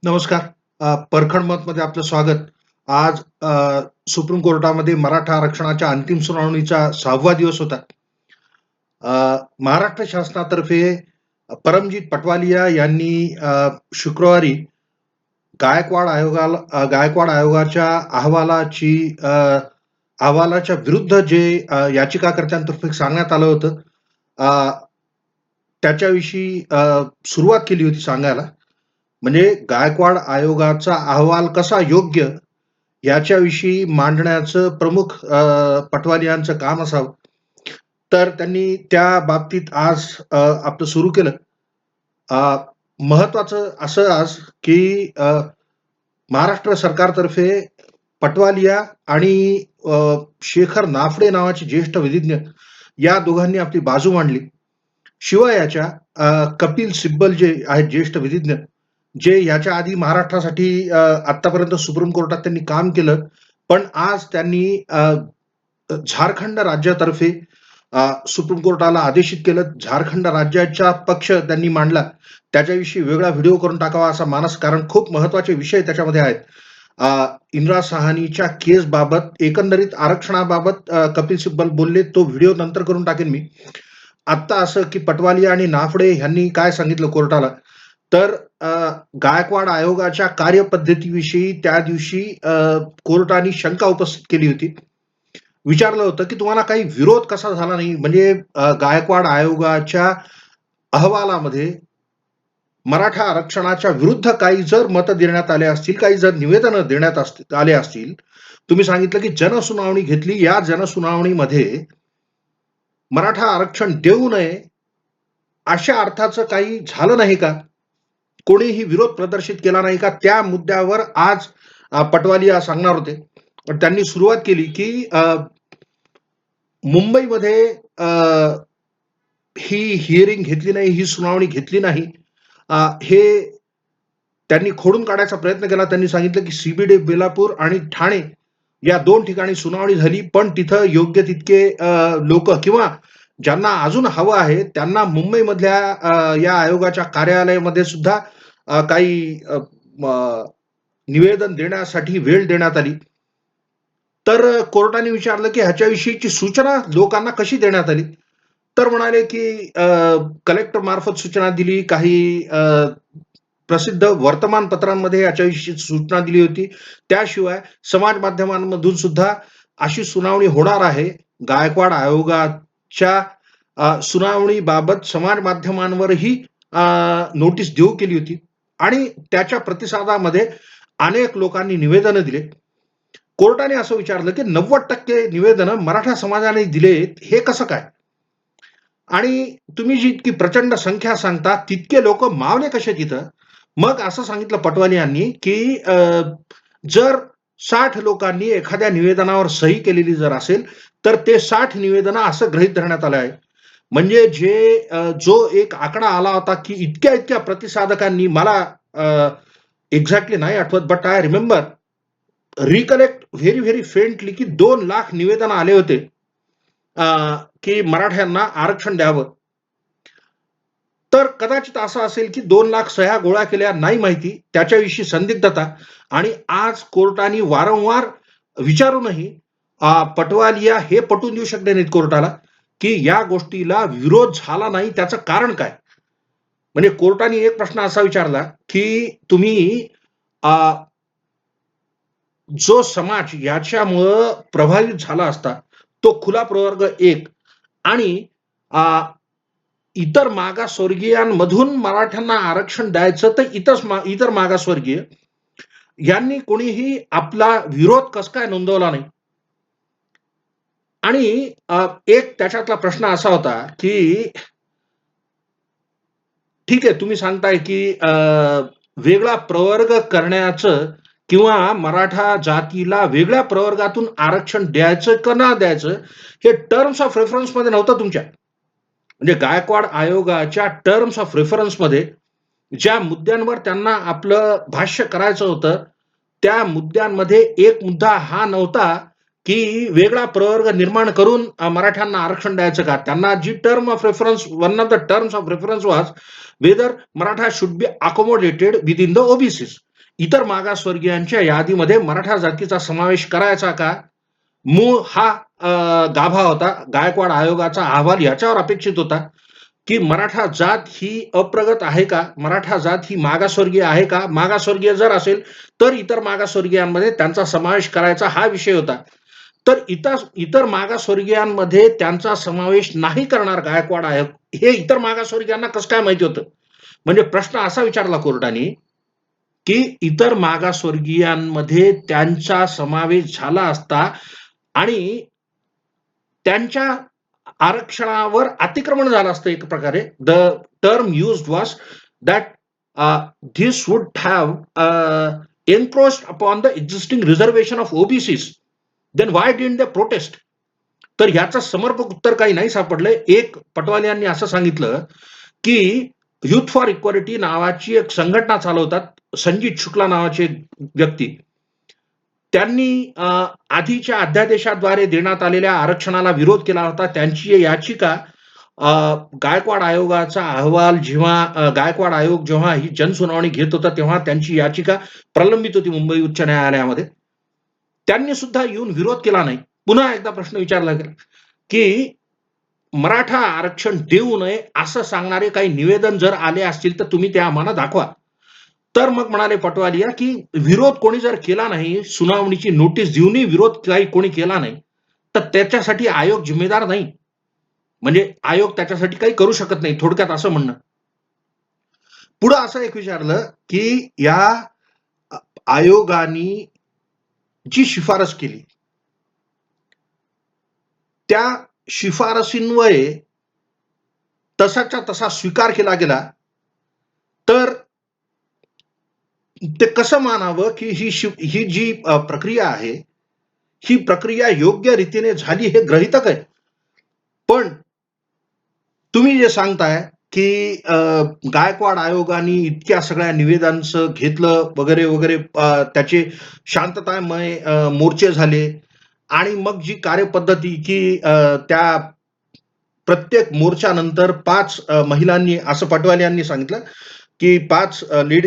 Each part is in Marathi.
नमस्कार. परखड मतमध्ये आपलं स्वागत. आज सुप्रीम कोर्टामध्ये मराठा आरक्षणाच्या अंतिम सुनावणीचा 6वा दिवस होता. अ, महाराष्ट्र शासनातर्फे परमजीत पटवालिया यांनी शुक्रवारी गायकवाड आयोगाच्या अ, अहवालाच्या विरुद्ध जे याचिकाकर्त्यांतर्फे सांगण्यात आलं होतं, अ, त्याच्याविषयी सुरुवात केली होती सांगायला. म्हणजे गायकवाड आयोगाचा अहवाल कसा योग्य याच्याविषयी मांडण्याचं प्रमुख पटवारी काम असावं. तर त्यांनी त्या बाबतीत आज आपलं सुरू केलं. अ, महत्वाचं असं आज, की महाराष्ट्र सरकारतर्फे पटवालिया आणि अ, शेखर नाफडे नावाचे ज्येष्ठ विधिज्ञ या दोघांनी आपली बाजू मांडली. शिवाय याच्या कपिल सिब्बल जे आहेत ज्येष्ठ विधिज्ञ, जे याच्या आधी महाराष्ट्रासाठी आत्तापर्यंत सुप्रीम कोर्टात त्यांनी काम केलं. पण आज त्यांनी झारखंड राज्यातर्फे सुप्रीम कोर्टाला आदेशित केलं. झारखंड राज्याचा पक्ष त्यांनी मांडला. त्याच्याविषयी वेगळा व्हिडिओ करून टाकावा असा मानस, कारण खूप महत्त्वाचे विषय त्याच्यामध्ये आहेत. इंदिरा साहनीच्या केसबाबत, एकंदरीत आरक्षणाबाबत कपिल सिब्बल बोलले. तो व्हिडिओ नंतर करून टाकेन मी. आत्ता असं, की पटवालिया आणि नाफडे ह्यांनी काय सांगितलं कोर्टाला, तर गायकवाड आयोगाच्या कार्यपद्धतीविषयी त्या दिवशी कोर्टाने शंका उपस्थित केली होती. विचारलं होतं, की तुम्हाला काही विरोध कसा झाला नाही? म्हणजे गायकवाड आयोगाच्या अहवालामध्ये मराठा आरक्षणाच्या विरुद्ध काही जर मतं देण्यात आले असतील, काही जर निवेदनं देण्यात आले असतील, तुम्ही सांगितलं, की जनसुनावणी घेतली. या जनसुनावणीमध्ये मराठा आरक्षण देऊ नये, अशा अर्थाचं काही झालं नाही का? कोणीही विरोध प्रदर्शित केला नाही का? त्या मुद्द्यावर आज पटवालिया सांगणार होते. पण त्यांनी सुरुवात केली, की मुंबईमध्ये ही हिअरिंग घेतली नाही, ही सुनावणी घेतली नाही. हे त्यांनी खोडून काढायचा प्रयत्न केला. त्यांनी सांगितलं, की सीबीडी बेलापूर आणि ठाणे या 2 ठिकाणी सुनावणी झाली, पण तिथं योग्य तितके लोकं किंवा ज्यांना अजून हवं आहे, त्यांना मुंबईमधल्या या आयोगाच्या कार्यालयामध्ये सुद्धा काही म निवेदन देण्यासाठी वेळ देण्यात आली. तर कोर्टाने विचारलं, की ह्याच्याविषयीची सूचना लोकांना कशी देण्यात आली? तर म्हणाले, की कलेक्टर मार्फत सूचना दिली. काही प्रसिद्ध वर्तमानपत्रांमध्ये याच्याविषयी सूचना दिली होती. त्याशिवाय समाज माध्यमांमधून सुद्धा अशी सुनावणी होणार आहे. गायकवाड आयोगाच्या सुनावणीबाबत समाज माध्यमांवरही नोटीस देऊ केली होती आणि त्याच्या प्रतिसादामध्ये अनेक लोकांनी निवेदनं दिले. कोर्टाने असं विचारलं, की 90% निवेदनं मराठा समाजाने दिलेत, हे कसं काय? आणि तुम्ही जी इतकी प्रचंड संख्या सांगता, तितके लोकं मावले कसे तिथं? मग असं सांगितलं पटवारी यांनी, की जर 60 लोकांनी एखाद्या निवेदनावर सही केलेली जर असेल, तर ते 60 निवेदनं असं गृहीत धरण्यात आलं आहे. म्हणजे जो एक आकडा आला होता, की इतक्या-इतक्या प्रतिसादकांनी मला एक्झॅक्टली नाही आठवत, but I remember recollect very, very faintly, की 2,00,000 निवेदन आले होते, की मराठ्यांना आरक्षण द्यावं. तर कदाचित असं असेल, की 2,00,000 सह्या गोळा केल्या नाही माहिती, त्याच्याविषयी संदिग्धता. आणि आज कोर्टाने वारंवार विचारूनही पटवालिया हे पटवून देऊ शकले नाहीत कोर्टाला, की या गोष्टीला विरोध झाला नाही, त्याचं कारण काय? म्हणजे कोर्टाने एक प्रश्न असा विचारला, की तुम्ही अ, जो समाज याच्यामुळं प्रभावित झाला असता, तो खुला प्रवर्ग 1 आणि अ, इतर मागासवर्गीयांमधून मराठ्यांना आरक्षण द्यायचं, तर इतर मागासवर्गीय यांनी कोणीही आपला विरोध कसं काय नोंदवला नाही? आणि एक त्याच्यातला प्रश्न असा होता, की ठीक आहे, तुम्ही सांगताय, की वेगळा प्रवर्ग करण्याचं किंवा मराठा जातीला वेगळ्या प्रवर्गातून आरक्षण द्यायचं का ना द्यायचं, हे टर्म्स ऑफ रेफरन्समध्ये नव्हतं तुमच्या. म्हणजे गायकवाड आयोगाच्या टर्म्स ऑफ रेफरन्समध्ये ज्या मुद्द्यांवर त्यांना आपलं भाष्य करायचं होतं, त्या मुद्द्यांमध्ये एक मुद्दा हा नव्हता, की वेगळा प्रवर्ग निर्माण करून मराठ्यांना आरक्षण द्यायचं का? त्यांना जी term of reference, one of the terms of reference was whether Maratha should be accommodated within the OBCs. इतर मागासवर्गीयांच्या यादीमध्ये मराठा जातीचा समावेश करायचा का? मूळ हा गाभा होता. गायकवाड आयोगाचा अहवाल याच्यावर अपेक्षित होता, की मराठा जात ही अप्रगत आहे का? मराठा जात ही मागासवर्गीय आहे का? मागासवर्गीय जर असेल, तर इतर मागासवर्गीयांमध्ये त्यांचा समावेश करायचा हा विषय होता. तर इतर मागासवर्गीयांमध्ये त्यांचा समावेश नाही करणार गायकवाड आयोग, हे इतर मागासवर्गीयांना कसं काय माहिती होतं? म्हणजे प्रश्न असा विचारला कोर्टाने, की इतर मागासवर्गीयांमध्ये त्यांचा समावेश झाला असता आणि त्यांच्या आरक्षणावर अतिक्रमण झालं असतं एक प्रकारे. The term used was that this would have encroached upon the existing reservation of OBCs. Then why didn't they protest? तर ह्याचं समर्पक उत्तर काही नाही सापडलं. एक पटवाले यांनी असं सांगितलं, की युथ फॉर इक्वालिटी नावाची एक संघटना चालवतात, संजीत शुक्ला नावाचे एक व्यक्ती. त्यांनी आधीच्या अध्यादेशाद्वारे देण्यात आलेल्या आरक्षणाला विरोध केला होता. त्यांची याचिका गायकवाड आयोगाचा अहवाल जेव्हा गायकवाड आयोग जेव्हा ही जनसुनावणी घेत होता, तेव्हा त्यांची याचिका प्रलंबित होती मुंबई उच्च न्यायालयामध्ये. त्यांनी सुद्धा येऊन विरोध केला नाही. पुन्हा एकदा प्रश्न विचारला गेला, की मराठा आरक्षण देऊ नये असं सांगणारे काही निवेदन जर आले असतील, तर तुम्ही ते आम्हाला दाखवा. तर मग म्हणाले पटवालिया, की विरोध कोणी जर केला नाही, सुनावणीची नोटीस देऊनही विरोध काही कोणी केला नाही, तर त्याच्यासाठी आयोग जिम्मेदार नाही. म्हणजे आयोग त्याच्यासाठी काही करू शकत नाही, थोडक्यात असं म्हणणं. पुढं असं एक विचारलं, की या आयोगाने जी शिफारस केली, त्या शिफारसीन्वये तसाच्या तसा स्वीकार केला गेला, तर ते कसं मानावं, की ही जी प्रक्रिया आहे, ही प्रक्रिया योग्य रीतीने झाली हे गृहीतक आहे. पण तुम्ही जे सांगताय, की गायकवाड आयोगाने इतक्या सगळ्या निवेदनांचं घेतलं वगैरे, वगैरे त्याचे शांततामय मोर्चे झाले आणि मग जी कार्यपद्धती, की त्या प्रत्येक मोर्चानंतर 5 महिलांनी असं पटवाले यांनी सांगितलं, की 5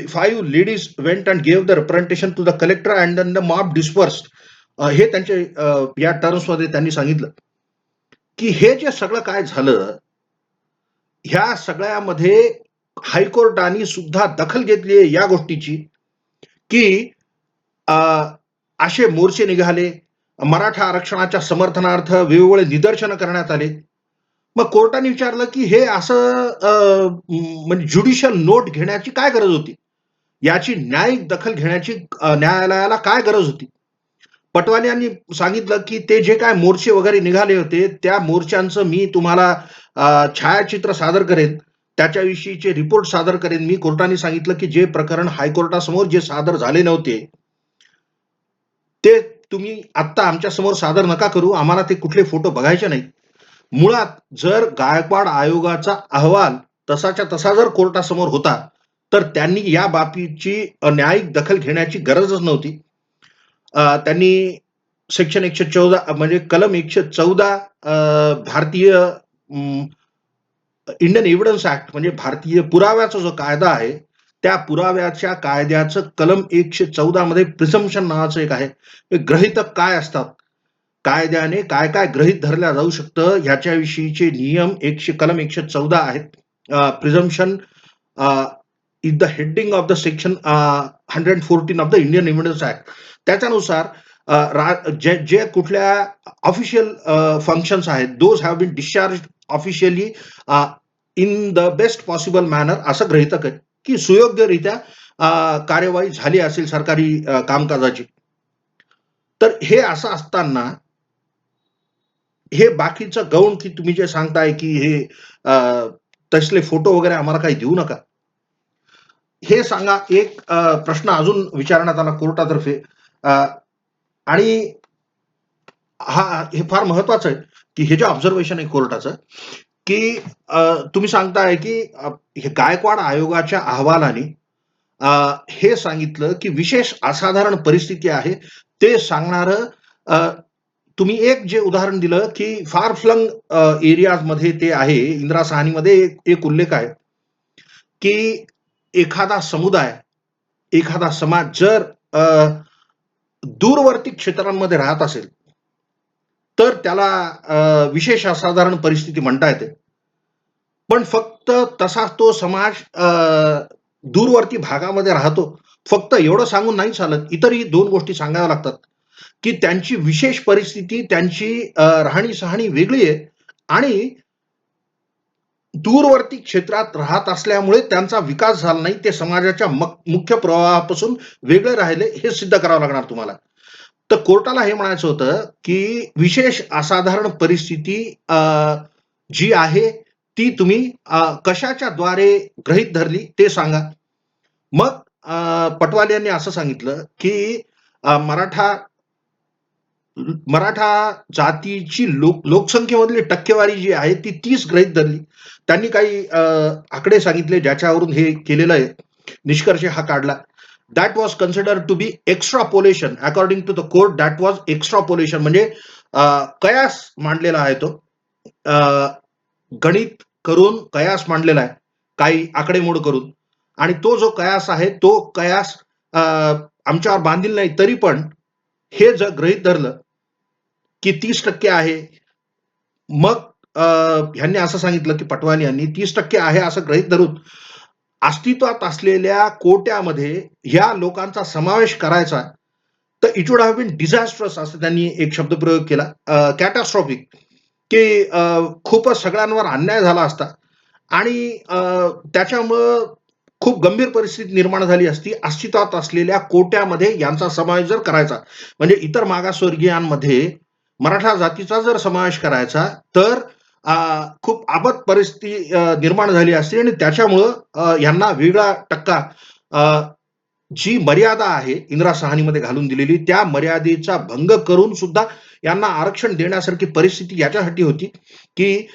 5 ladies went and gave the representation to the collector and then the mob dispersed. हे त्यांचे या टर्म्समध्ये त्यांनी सांगितलं, की हे जे सगळं काय झालं, ह्या सगळ्यामध्ये हायकोर्टाने सुद्धा दखल घेतली आहे या गोष्टीची, की अ, असे मोर्चे निघाले, मराठा आरक्षणाच्या समर्थनार्थ वेगवेगळे निदर्शनं करण्यात आले. मग कोर्टाने विचारलं, की हे असं म्हणजे ज्युडिशियल नोट घेण्याची काय गरज होती? याची न्यायिक दखल घेण्याची न्यायालयाला काय गरज होती? पटवाले यांनी सांगितलं, की ते जे काय मोर्चे वगैरे निघाले होते, त्या मोर्चांचं मी तुम्हाला छायाचित्र सादर करेन. त्याच्याविषयीचे रिपोर्ट सादर करेन. मी कोर्टाने सांगितलं, की जे प्रकरण हायकोर्टासमोर जे सादर झाले नव्हते, ते तुम्ही आत्ता आमच्यासमोर सादर नका करू. आम्हाला ते कुठले फोटो बघायचे नाहीत. मुळात जर गायकवाड आयोगाचा अहवाल तसाच्या तसा जर कोर्टासमोर होता, तर त्यांनी या बाबीची न्यायिक दखल घेण्याची गरजच नव्हती. त्यांनी सेक्शन 114 म्हणजे कलम 114 भारतीय इंडियन एव्हिडन्स ऍक्ट म्हणजे भारतीय पुराव्याचा जो कायदा आहे, त्या पुराव्याच्या कायद्याचं कलम 114 मध्ये प्रिझम्पशन नावाचं एक आहे. हे गृहीतक काय असतात? कायद्याने काय-काय गृहीत धरल्या जाऊ शकतं ह्याच्याविषयीचे नियम कलम 114 आहेत. Presumption is the heading of the section 114 of the Indian Evidence Act. त्याच्यानुसार जे कुठल्या ऑफिशियल फंक्शन्स आहेत, those have been discharged officially in the best possible manner असं गृहीतक आहे, की सुयोग्यरित्या कार्यवाही झाली असेल सरकारी कामकाजाची. तर हे असं असताना हे बाकीचं गौण, की तुम्ही जे सांगताय, की हे तसले फोटो वगैरे आम्हाला काही देऊ नका. हे सांगा. एक प्रश्न अजून विचारण्यात आला कोर्टातर्फे आणि हे फार महत्वाचं आहे, की हे जे ऑब्झर्वेशन आहे कोर्टाचं, की तुम्ही सांगताय, की हे गायकवाड आयोगाच्या अहवालाने हे सांगितलं, की विशेष असाधारण परिस्थिती आहे. ते सांगणारं तुम्ही एक जे उदाहरण दिलं, की फार फ्लंग एरियाजमध्ये ते आहे. इंदिरा साहनीमध्ये एक उल्लेख आहे, की एखादा समुदाय एखादा समाज जर दूरवर्ती क्षेत्रांमध्ये राहत असेल, तर त्याला विशेष असाधारण परिस्थिती म्हणता येते. पण फक्त तसा तो समाज दूरवर्ती भागामध्ये राहतो. फक्त एवढं सांगून नाही चालत. इतरही 2 गोष्टी सांगाव्या लागतात, की त्यांची विशेष परिस्थिती, त्यांची राहणी-सहाणी वेगळी आहे आणि दूरवर्ती क्षेत्रात राहत असल्यामुळे त्यांचा विकास झाला नाही. ते समाजाच्या मुख्य प्रवाहापासून वेगळे राहिले, हे सिद्ध करावं लागणार तुम्हाला. तर कोर्टाला हे म्हणायचं होतं, की विशेष असाधारण परिस्थिती जी आहे, ती तुम्ही कशाच्याद्वारे गृहीत धरली ते सांगा. मग पटवाल यांनी असं सांगितलं, की मराठा मराठा जातीची लोकसंख्येमधली टक्केवारी जी आहे ती 30 गृहीत धरली. त्यांनी काही आकडे सांगितले ज्याच्यावरून हे केलेलं आहे. निष्कर्ष हा काढला. That was considered to be extrapolation according to the court that was extrapolation म्हणजे कयास मांडलेला आहे तो. गणित करून कयास मांडलेला आहे. काही आकडेमोड करून आणि तो जो कयास आहे तो कयास आमच्यावर बांधील नाही तरी पण हे जर गृहीत धरलं की 30% आहे. मग ह्यांनी असं सांगितलं की पटवाल यांनी 30% आहे असं गृहीत धरून अस्तित्वात असलेल्या कोट्यामध्ये ह्या लोकांचा समावेश करायचा तर इट वुड हॅव बीन डिझास्ट्रस असं त्यांनी एक शब्दप्रयोग केला. कॅटास्ट्रॉफिक की खूपच सगळ्यांवर अन्याय झाला असता आणि त्याच्यामुळं खूप गंभीर परिस्थिती निर्माण झाली असती. अस्तित्वात असलेल्या कोट्यामध्ये यांचा समावेश जर करायचा म्हणजे इतर मागासवर्गीयांमध्ये मराठा जातीचा जर समावेश करायचा तर खूप आपत परिस्थिती निर्माण झाली असती आणि त्याच्यामुळं यांना वेगळा टक्का जी मर्यादा आहे इंदिरा साहनीमध्ये घालून दिलेली त्या मर्यादेचा भंग करून सुद्धा यांना आरक्षण देण्यासारखी परिस्थिती याच्यासाठी होती की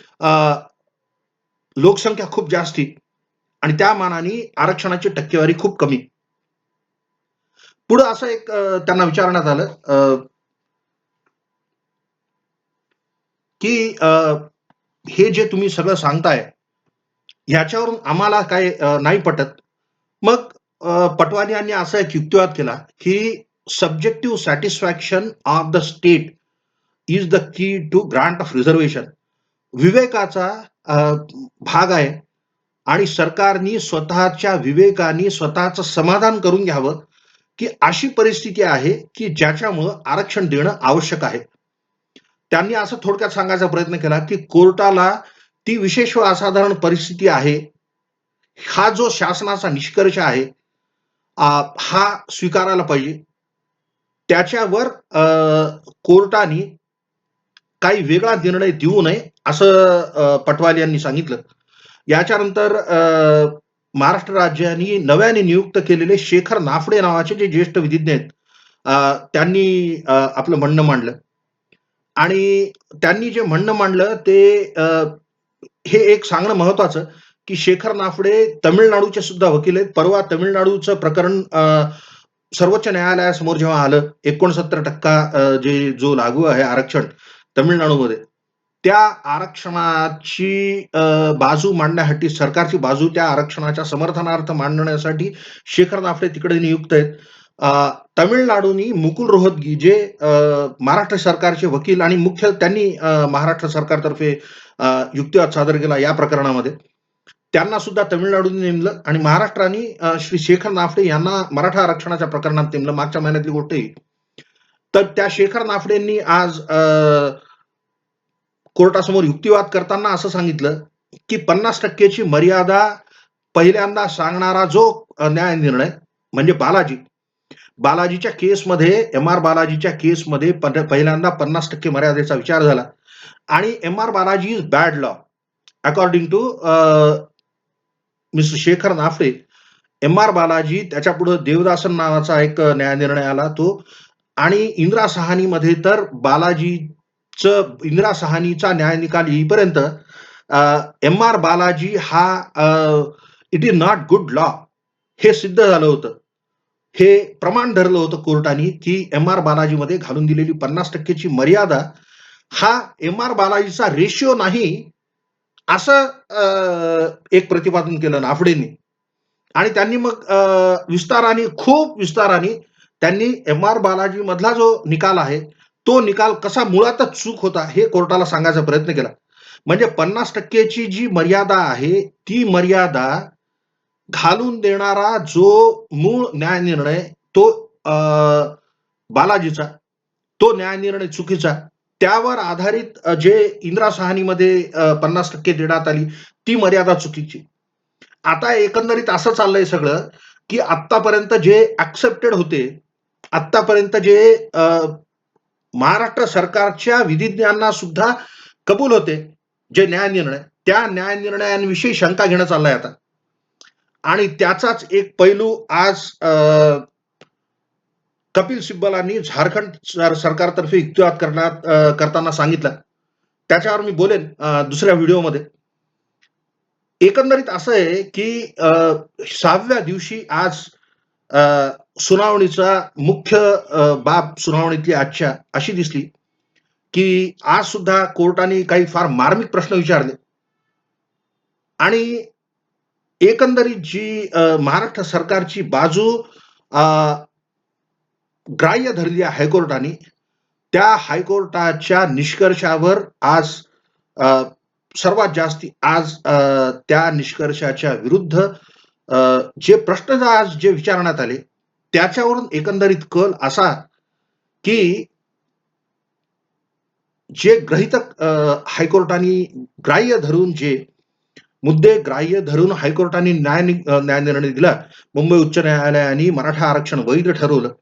लोकसंख्या खूप जास्ती आणि त्या मानाने आरक्षणाची टक्केवारी खूप कमी. पुढं असं एक त्यांना विचारण्यात आलं की हे जे तुम्ही सगळं सांगताय ह्याच्यावरून आम्हाला काय नाही पटत. मग पटवाल यांनी असा एक युक्तिवाद केला की subjective satisfaction of the state is the key to grant of reservation. विवेकाचा भाग आहे आणि सरकारनी स्वतःच्या विवेकाने स्वतःचं समाधान करून घ्यावं की अशी परिस्थिती आहे की ज्याच्यामुळं आरक्षण देणं आवश्यक आहे. त्यांनी असं थोडक्यात सांगायचा प्रयत्न केला की कोर्टाला ती विशेष व असाधारण परिस्थिती आहे हा जो शासनाचा निष्कर्ष आहे हा स्वीकारायला पाहिजे. त्याच्यावर कोर्टाने काही वेगळा निर्णय देऊ नये असं पटवाल यांनी सांगितलं. याच्यानंतर महाराष्ट्र राज्याने नव्याने नियुक्त केलेले शेखर नाफडे नावाचे जे ज्येष्ठ विधिज्ञ आहेत त्यांनी आपलं म्हणणं मांडलं आणि त्यांनी जे म्हणणं मांडलं ते हे एक सांगणं महत्वाचं की शेखर नाफडे तमिळनाडूचे सुद्धा वकील आहेत. परवा तमिळनाडूचं प्रकरण सर्वोच्च न्यायालयासमोर जेव्हा आलं 69% जो लागू आहे आरक्षण तमिळनाडूमध्ये त्या आरक्षणाची बाजू मांडण्यासाठी सरकारची बाजू त्या आरक्षणाच्या समर्थनार्थ मांडण्यासाठी शेखर नाफडे तिकडे नियुक्त आहेत. तमिळनाडूनी मुकुल रोहतगी जे महाराष्ट्र सरकारचे वकील आणि मुख्य त्यांनी महाराष्ट्र सरकारतर्फे युक्तिवाद सादर केला या प्रकरणामध्ये. त्यांना सुद्धा तमिळनाडूने नेमलं आणि महाराष्ट्राने श्री शेखर नाफडे यांना मराठा आरक्षणाच्या प्रकरणात नेमलं. मागच्या महिन्यातली गोष्ट ही. तर त्या शेखर नाफडेंनी आज कोर्टासमोर युक्तिवाद करताना असं सांगितलं की 50% ची मर्यादा पहिल्यांदा सांगणारा जो न्याय निर्णय म्हणजे बालाजीच्या केसमध्ये एम.आर. बालाजीच्या केसमध्ये पहिल्यांदा 50% मर्यादेचा विचार झाला आणि M R. Balaji is bad law according to mister Shekhar Naphade. M R. Balaji त्याच्यापुढे देवदासन नावाचा एक न्यायनिर्णय आला तो आणि इंदिरा साहनीमध्ये तर इंदिरा साहनीचा न्याय निकाल येईपर्यंत एम.आर. बालाजी हा it is not good law हे सिद्ध झालं होतं. हे प्रमाण धरलं होतं कोर्टाने की एम.आर. बालाजीमध्ये घालून दिलेली 50% ची मर्यादा हा एम.आर. बालाजीचा रेशिओ नाही असं एक प्रतिपादन केलं नाफडेंनी आणि त्यांनी मग विस्ताराने, खूप विस्ताराने त्यांनी एम.आर. बालाजी मधला जो निकाल आहे, तो निकाल कसा मुळातच चूक होता, हे कोर्टाला सांगायचा प्रयत्न केला. म्हणजे 50% ची जी मर्यादा आहे, ती मर्यादा घालून देणारा जो मूळ न्यायनिर्णय तो बालाजीचा, तो न्यायनिर्णय चुकीचा. त्यावर आधारित जे इंदिरा साहनीमध्ये 50% देण्यात आली, ती मर्यादा चुकीची. आता एकंदरीत असं चाललंय सगळं, की आत्तापर्यंत जे ॲक्सेप्टेड होते, आत्तापर्यंत जे महाराष्ट्र सरकारच्या विधिज्ञांना सुद्धा कबूल होते, जे न्यायनिर्णय, त्या न्यायनिर्णयांविषयी शंका घेणं चाललंय आता. आणि त्याचाच एक पैलू आज कपिल सिब्बलांनी झारखंड सरकारतर्फे युक्तिवाद करताना सांगितलं. त्याच्यावर मी बोलेन दुसऱ्या व्हिडिओमध्ये. एकंदरीत असं आहे, की 6व्या दिवशी आज सुनावणीचा मुख्य बाब सुनावणीतली आजच्या अशी दिसली, की आज सुद्धा कोर्टाने काही फार मार्मिक प्रश्न विचारले आणि एकंदरीत जी महाराष्ट्र सरकारची बाजू ग्राह्य धरली आहे हायकोर्टाने, त्या हायकोर्टाच्या निष्कर्षावर आज सर्वात जास्ती आज त्या निष्कर्षाच्या विरुद्ध जे प्रश्न आज जे विचारण्यात आले, त्याच्यावरून एकंदरीत कल असा, की जे गृहीतक हायकोर्टाने ग्राह्य धरून जे मुद्दे ग्राह्य धरून हायकोर्टाने न्यायनिर्णय दिला. मुंबई उच्च न्यायालयाने मराठा आरक्षण वैध ठरवलं.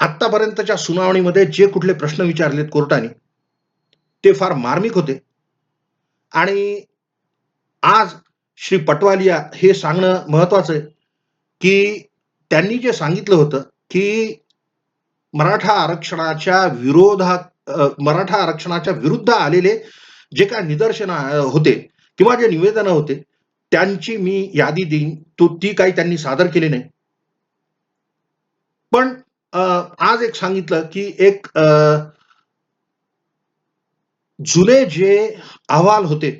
आत्तापर्यंतच्या सुनावणीमध्ये जे कुठले प्रश्न विचारलेत कोर्टाने, ते फार मार्मिक होते. आणि आज श्री पटवालिया हे सांगणं महत्वाचं आहे, की त्यांनी जे सांगितलं होतं, की मराठा आरक्षणाच्या मराठा आरक्षणाच्या विरुद्ध आलेले जे काय निदर्शनं होते किंवा जे निवेदनं होते, त्यांची मी यादी देईन. ती काही त्यांनी सादर केली नाही. पण आज एक सांगितलं, की एक जुने जे अहवाल होते,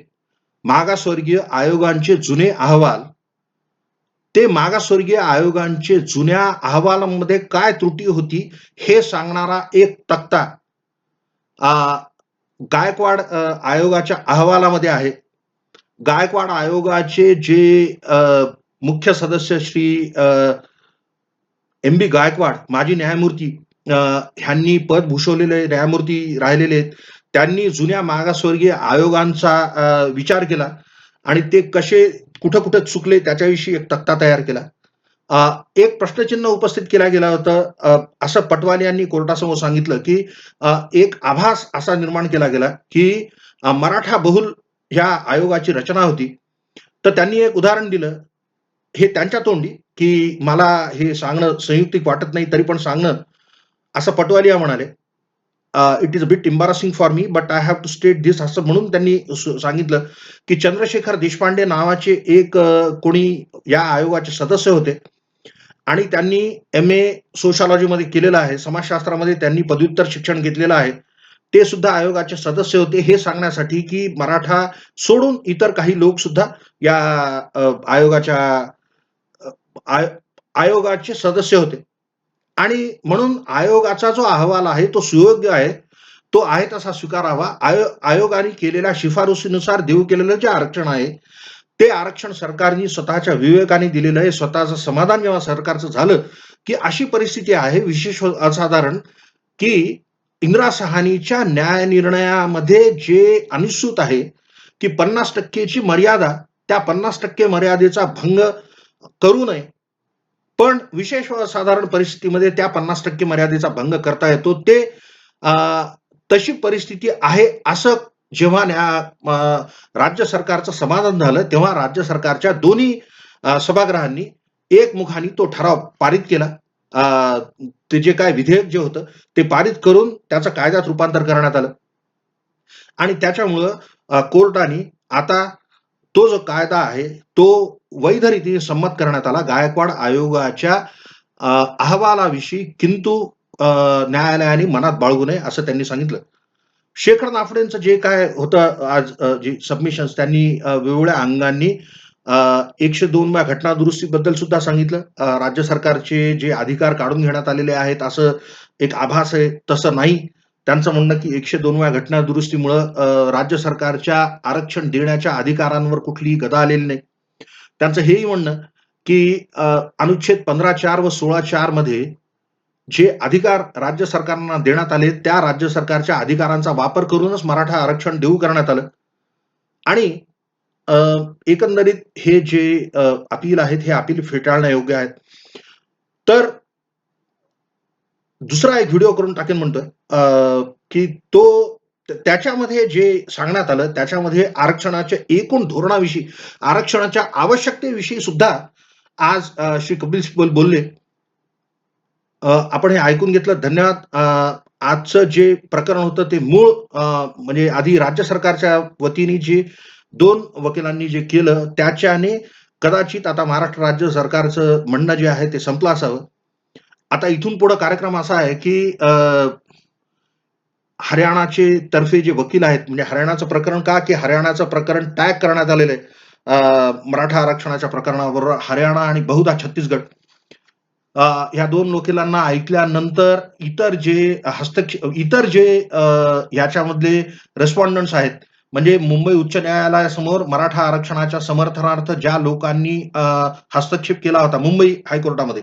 मागासवर्गीय आयोगांचे जुने अहवाल, ते मागासवर्गीय आयोगांचे जुन्या अहवालामध्ये काय त्रुटी होती, हे सांगणारा एक तक्ता गायकवाड आयोगाच्या अहवालामध्ये आहे. गायकवाड आयोगाचे जे मुख्य सदस्य श्री एम.बी. गायकवाड, माजी न्यायमूर्ती, ह्यांनी पद भूषवलेले न्यायमूर्ती राहिलेले आहेत. त्यांनी जुन्या मागासवर्गीय आयोगांचा विचार केला आणि ते कसे कुठं-कुठं चुकले त्याच्याविषयी एक तक्ता तयार केला. एक प्रश्नचिन्ह उपस्थित केला गेला होता. असं पटवाले यांनी कोर्टासमोर सांगितलं, की एक आभास असा निर्माण केला गेला, की मराठा बहुल ह्या आयोगाची रचना होती. तर त्यांनी एक उदाहरण दिलं, हे त्यांच्या तोंडी, की मला हे सांगणं संयुक्तिक वाटत नाही, तरी पण सांगणं, असं पटवालिया म्हणाले. It is a bit embarrassing for me, but I have to state this, असं म्हणून त्यांनी सांगितलं, की चंद्रशेखर देशपांडे नावाचे एक कोणी या आयोगाचे सदस्य होते आणि त्यांनी एम.ए. सोशिओलॉजीमध्ये केलेलं आहे. समाजशास्त्रामध्ये त्यांनी पदव्युत्तर शिक्षण घेतलेलं आहे. ते सुद्धा आयोगाचे सदस्य होते, हे सांगण्यासाठी, की मराठा सोडून इतर काही लोक सुद्धा या आयोगाच्या आयोगाचे सदस्य होते. आणि म्हणून आयोगाचा जो अहवाल आहे तो सुयोग्य आहे. तो आहे तसा स्वीकारावा. आयोगाने केलेल्या शिफारसीनुसार देऊ केलेलं जे आरक्षण आहे, ते आरक्षण सरकारने स्वतःच्या विवेकाने दिलेलं आहे. स्वतःचं समाधान जेव्हा सरकारचं झालं, की अशी परिस्थिती आहे विशेष असाधारण, की इंदिरा साहनीच्या न्यायनिर्णयामध्ये जे अनुसूत आहे, की 50% ची मर्यादा, त्या 50% मर्यादेचा भंग करू नये. पण विशेष असाधारण परिस्थितीमध्ये त्या 50% मर्यादेचा भंग करता येतो. ते तशी परिस्थिती आहे असं जेव्हा राज्य सरकारचं समाधान झालं, तेव्हा राज्य सरकारच्या दोन्ही सभागृहांनी एकमुखाने तो ठराव पारित केला. ते जे काय विधेयक जे होतं ते पारित करून त्याचं कायद्यात रूपांतर करण्यात आलं. आणि त्याच्यामुळं कोर्टाने आता तो जो कायदा आहे तो वैध रीतीने संमत करण्यात आला. गायकवाड आयोगाच्या अहवालाविषयी किंतु न्यायालयाने मनात बाळगू नये असं त्यांनी सांगितलं. शेखर नाफडेंचं जे काय होतं आज जे सबमिशन्स त्यांनी वेगवेगळ्या अंगांनी 102व्या घटना दुरुस्तीबद्दल सुद्धा सांगितलं. राज्य सरकारचे जे अधिकार काढून घेण्यात आलेले आहेत, असं एक आभास आहे, तसं नाही. त्यांचं म्हणणं की 102व्या घटना दुरुस्तीमुळं राज्य सरकारच्या आरक्षण देण्याच्या अधिकारांवर कुठलीही गदा आलेली नाही. त्यांचं हेही म्हणणं की अनुच्छेद 15(4) व 16(4) मध्ये जे अधिकार राज्य सरकारांना देण्यात आले, त्या राज्य सरकारच्या अधिकारांचा वापर करूनच मराठा आरक्षण देऊ करण्यात आलं. आणि अ, एकंदरीत हे जे अपील आहेत, हे अपील फेटाळण्यायोग्य आहेत. तर दुसरा एक व्हिडिओ करून टाकेन म्हणतोय, की तो त्याच्यामध्ये जे सांगण्यात आलं, त्याच्यामध्ये आरक्षणाच्या एकूण धोरणाविषयी, आरक्षणाच्या आवश्यकतेविषयी सुद्धा आज श्री कपिल सिब्बल बोलले. आपण हे ऐकून घेतलं, धन्यवाद. आजचं जे प्रकरण होतं ते मूळ म्हणजे आधी राज्य सरकारच्या वतीने जे 2 वकिलांनी जे केलं, त्याच्याने कदाचित आता महाराष्ट्र राज्य सरकारचं म्हणणं जे आहे ते संपलं असावं. आता इथून पुढे कार्यक्रम असा आहे, की हरियाणाचे तर्फे जे वकील आहेत, म्हणजे हरियाणाचं प्रकरण का, की हरियाणाचं प्रकरण टॅग करण्यात आलेलं आहे. मराठा आरक्षणाच्या प्रकरणाबरोबर हरियाणा आणि बहुधा छत्तीसगड. ह्या 2 वकिलांना ऐकल्यानंतर इतर जे ह्याच्यामधले रिस्पॉन्डंट्स आहेत, म्हणजे मुंबई उच्च न्यायालयासमोर मराठा आरक्षणाच्या समर्थनार्थ ज्या लोकांनी हस्तक्षेप केला होता मुंबई हायकोर्टामध्ये,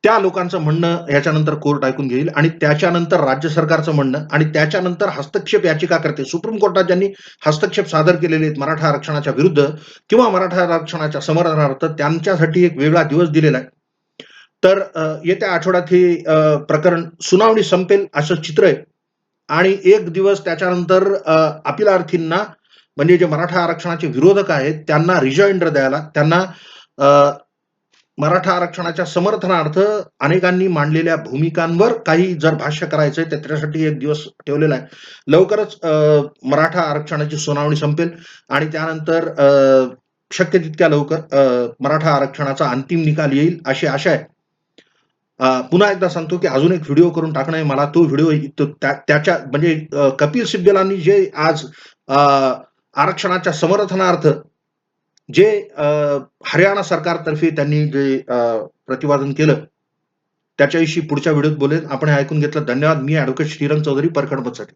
त्या लोकांचं म्हणणं ह्याच्यानंतर कोर्ट ऐकून घेईल आणि त्याच्यानंतर राज्य सरकारचं म्हणणं आणि त्याच्यानंतर हस्तक्षेप याचिकाकर्ते सुप्रीम कोर्टात ज्यांनी हस्तक्षेप सादर केलेले आहेत मराठा आरक्षणाच्या विरुद्ध किंवा मराठा आरक्षणाच्या समर्थनार्थ, त्यांच्यासाठी एक वेगळा दिवस दिलेला आहे. तर येत्या आठवड्यात हे प्रकरण सुनावणी संपेल असं चित्र आहे आणि एक दिवस त्याच्यानंतर अपिलार्थींना, म्हणजे जे मराठा आरक्षणाचे विरोधक आहेत, त्यांना रिजॉइंडर द्यायला, त्यांना मराठा आरक्षणाच्या समर्थनार्थ अनेकांनी मांडलेल्या भूमिकांवर काही जर भाष्य करायचंय, तर त्याच्यासाठी एक दिवस ठेवलेला आहे. लवकरच मराठा आरक्षणाची सुनावणी संपेल आणि त्यानंतर शक्य तितक्या लवकर मराठा आरक्षणाचा अंतिम निकाल येईल अशी आशा आहे. पुन्हा एकदा सांगतो, की अजून एक व्हिडिओ करून टाकणं आहे मला. तो व्हिडिओ त्याच्या म्हणजे कपिल सिब्बलांनी जे आज आरक्षणाच्या समर्थनार्थ जे हरियाणा सरकारतर्फे त्यांनी जे प्रतिपादन केलं, त्याच्याविषयी पुढच्या व्हिडिओत बोलेन. आपण हे ऐकून घेतलं. धन्यवाद. मी ॲडव्होकेट श्रीरंग चौधरी, परखड मतसाठी.